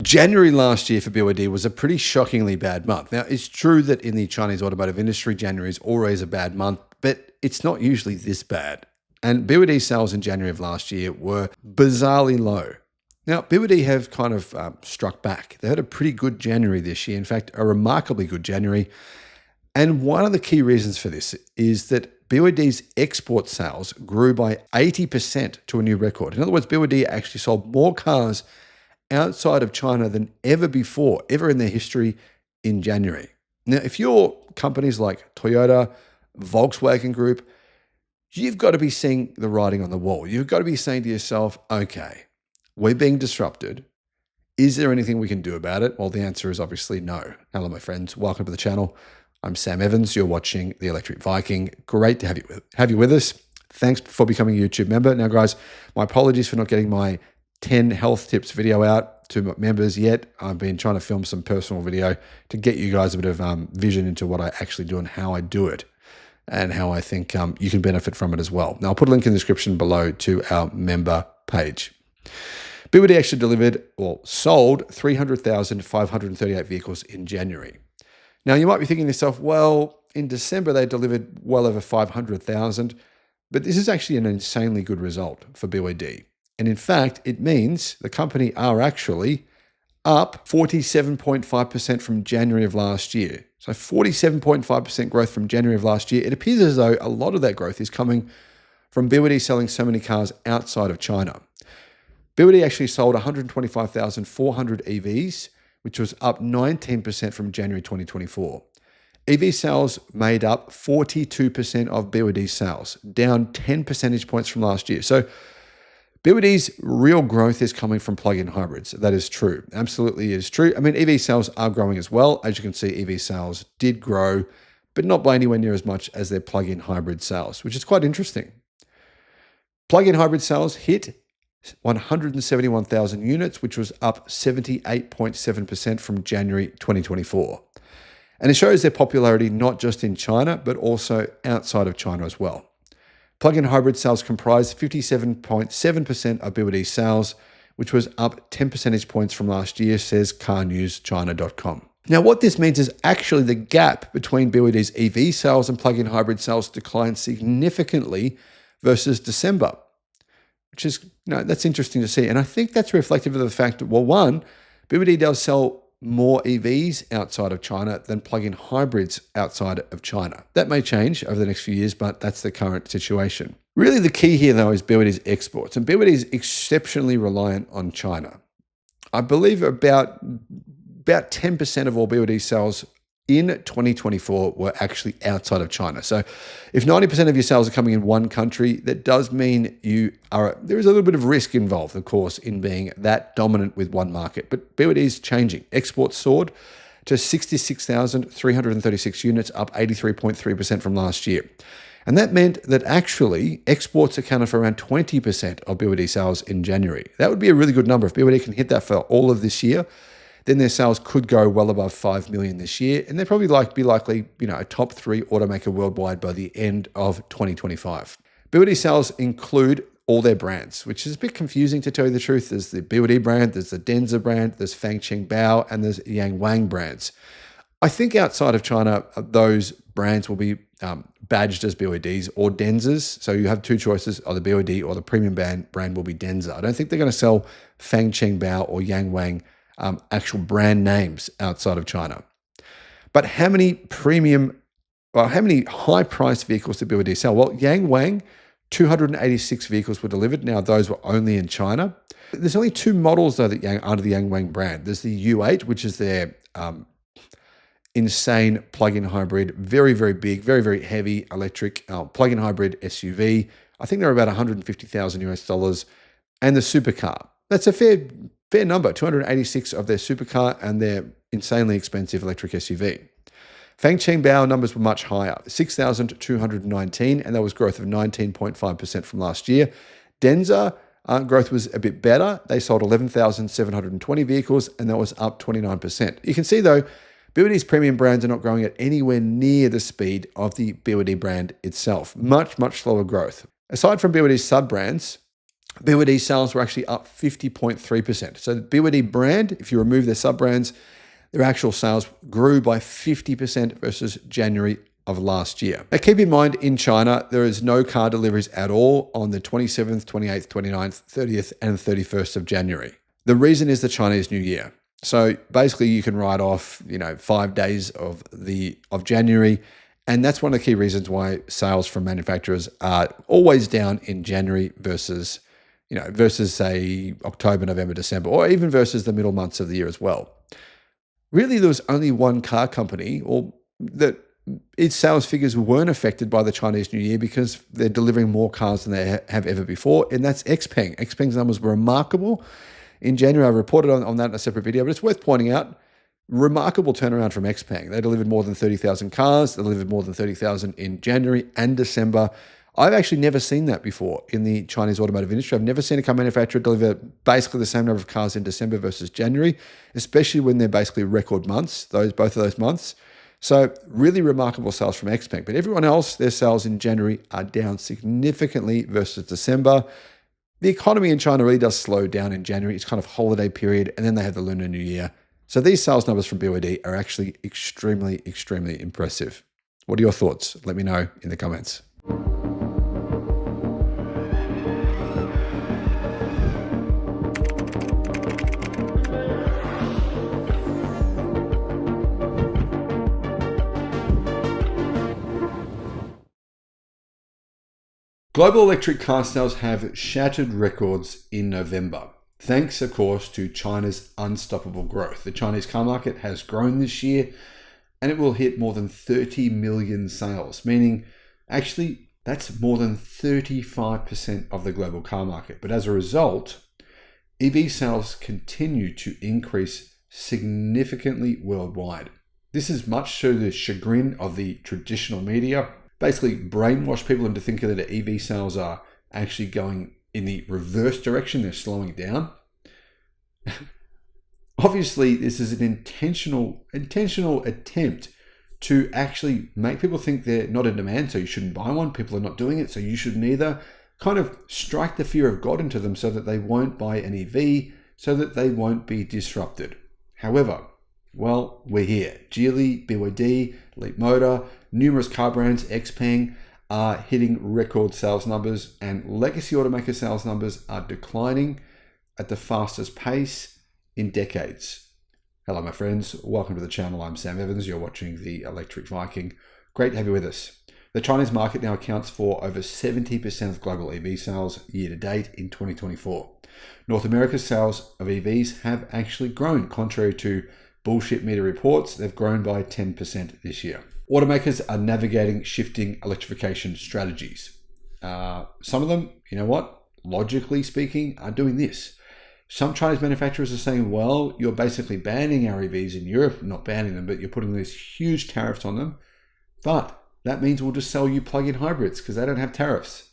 January last year for BYD was a pretty shockingly bad month. Now, it's true that in the Chinese automotive industry, January is always a bad month, but it's not usually this bad. And BYD sales in January of last year were bizarrely low. Now, BYD have kind of struck back. They had a pretty good January this year. In fact, a remarkably good January. And one of the key reasons for this is that BYD's export sales grew by 80% to a new record. In other words, BYD actually sold more cars outside of China than ever before, ever in their history in January. Now, if you're companies like Toyota, Volkswagen Group, you've got to be seeing the writing on the wall. You've got to be saying to yourself, okay, we're being disrupted. Is there anything we can do about it? Well, the answer is obviously no. Hello, my friends. Welcome to the channel. I'm Sam Evans. You're watching The Electric Viking. Great to have you with us. Thanks for becoming a YouTube member. Now, guys, my apologies for not getting my 10 health tips video out to my members yet. I've been trying to film some personal video to get you guys a bit of vision into what I actually do and how I do it and how I think you can benefit from it as well. Now, I'll put a link in the description below to our member page. BYD actually delivered or sold 300,538 vehicles in January. Now, you might be thinking to yourself, well, in December, they delivered well over 500,000, but this is actually an insanely good result for BYD. And in fact, it means the company are actually up 47.5% from January of last year. So 47.5% growth from January of last year. It appears as though a lot of that growth is coming from BYD selling so many cars outside of China. BYD actually sold 125,400 EVs, which was up 19% from January 2024. EV sales made up 42% of BYD sales, down 10 percentage points from last year. So BYD's real growth is coming from plug-in hybrids. That is true. Absolutely is true. I mean, EV sales are growing as well. As you can see, EV sales did grow, but not by anywhere near as much as their plug-in hybrid sales, which is quite interesting. Plug-in hybrid sales hit 171,000 units, which was up 78.7% from January 2024. And it shows their popularity not just in China, but also outside of China as well. Plug-in hybrid sales comprised 57.7% of BYD sales, which was up 10 percentage points from last year, says carnewschina.com. Now, what this means is actually the gap between BYD's EV sales and plug-in hybrid sales declined significantly versus December, which is, that's interesting to see. And I think that's reflective of the fact that, well, one, BYD does sell more EVs outside of China than plug-in hybrids outside of China. That may change over the next few years, but that's the current situation. Really, the key here, though, is BYD's exports. And BYD is exceptionally reliant on China. I believe about 10% of all BYD sales in 2024 were actually outside of China. So if 90% of your sales are coming in one country, that does mean there is a little bit of risk involved, of course, in being that dominant with one market. But BYD is changing. Exports soared to 66,336 units, up 83.3% from last year. And that meant that actually exports accounted for around 20% of BYD sales in January. That would be a really good number. If BYD can hit that for all of this year, then their sales could go well above 5 million this year, and they'd probably be likely, a top 3 automaker worldwide by the end of 2025. BYD sales include all their brands, which is a bit confusing to tell you the truth. There's the BYD brand, there's the Denza brand, there's Fangcheng Bao, and there's Yangwang brands. I think outside of China, those brands will be badged as BYDs or Denzas. So you have two choices, either BYD or the premium brand will be Denza. I don't think they're going to sell Fangcheng Bao or Yangwang actual brand names outside of China. But how many high-priced vehicles did BYD sell? Well, Yangwang, 286 vehicles were delivered. Now, those were only in China. There's only 2 models, though, that under the Yangwang brand. There's the U8, which is their insane plug-in hybrid, very, very big, very, very heavy electric plug-in hybrid SUV. I think they're about $150,000 US, and the supercar. That's a fair number, 286 of their supercar and their insanely expensive electric SUV. Fangcheng Bao numbers were much higher, 6,219, and that was growth of 19.5% from last year. Denza growth was a bit better. They sold 11,720 vehicles, and that was up 29%. You can see, though, BYD's premium brands are not growing at anywhere near the speed of the BYD brand itself. Much, much slower growth. Aside from BYD's sub-brands, BYD sales were actually up 50.3%. So the BYD brand, if you remove their sub-brands, their actual sales grew by 50% versus January of last year. Now keep in mind, in China, there is no car deliveries at all on the 27th, 28th, 29th, 30th, and 31st of January. The reason is the Chinese New Year. So basically you can write off, 5 days of January. And that's one of the key reasons why sales from manufacturers are always down in January versus say October, November, December, or even versus the middle months of the year as well. Really, there was only one car company that its sales figures weren't affected by the Chinese New Year because they're delivering more cars than they have ever before, and that's XPeng. XPeng's numbers were remarkable. In January, I reported on that in a separate video, but it's worth pointing out, remarkable turnaround from XPeng. They delivered more than 30,000 cars. They delivered more than 30,000 in January and December. I've actually never seen that before in the Chinese automotive industry. I've never seen a car manufacturer deliver basically the same number of cars in December versus January, especially when they're basically record months, both of those months. So really remarkable sales from XPeng. But everyone else, their sales in January are down significantly versus December. The economy in China really does slow down in January. It's kind of holiday period, and then they have the Lunar New Year. So these sales numbers from BYD are actually extremely, extremely impressive. What are your thoughts? Let me know in the comments. Global electric car sales have shattered records in November, thanks, of course, to China's unstoppable growth. The Chinese car market has grown this year, and it will hit more than 30 million sales, meaning actually that's more than 35% of the global car market. But as a result, EV sales continue to increase significantly worldwide. This is much to the chagrin of the traditional media. Basically brainwash people into thinking that EV sales are actually going in the reverse direction. They're slowing down. Obviously, this is an intentional attempt to actually make people think they're not in demand, so you shouldn't buy one. People are not doing it, so you shouldn't either. Kind of strike the fear of God into them so that they won't buy an EV, so that they won't be disrupted. However, well, we're here. Geely, BYD, Leapmotor, numerous car brands, XPeng, are hitting record sales numbers, and legacy automaker sales numbers are declining at the fastest pace in decades. Hello, my friends. Welcome to the channel. I'm Sam Evans. You're watching The Electric Viking. Great to have you with us. The Chinese market now accounts for over 70% of global EV sales year to date in 2024. North America's sales of EVs have actually grown, contrary to bullshit media reports. They've grown by 10% this year. Automakers are navigating shifting electrification strategies. Some of them, logically speaking, are doing this. Some Chinese manufacturers are saying, well, you're basically banning our EVs in Europe, not banning them, but you're putting these huge tariffs on them. But that means we'll just sell you plug-in hybrids because they don't have tariffs.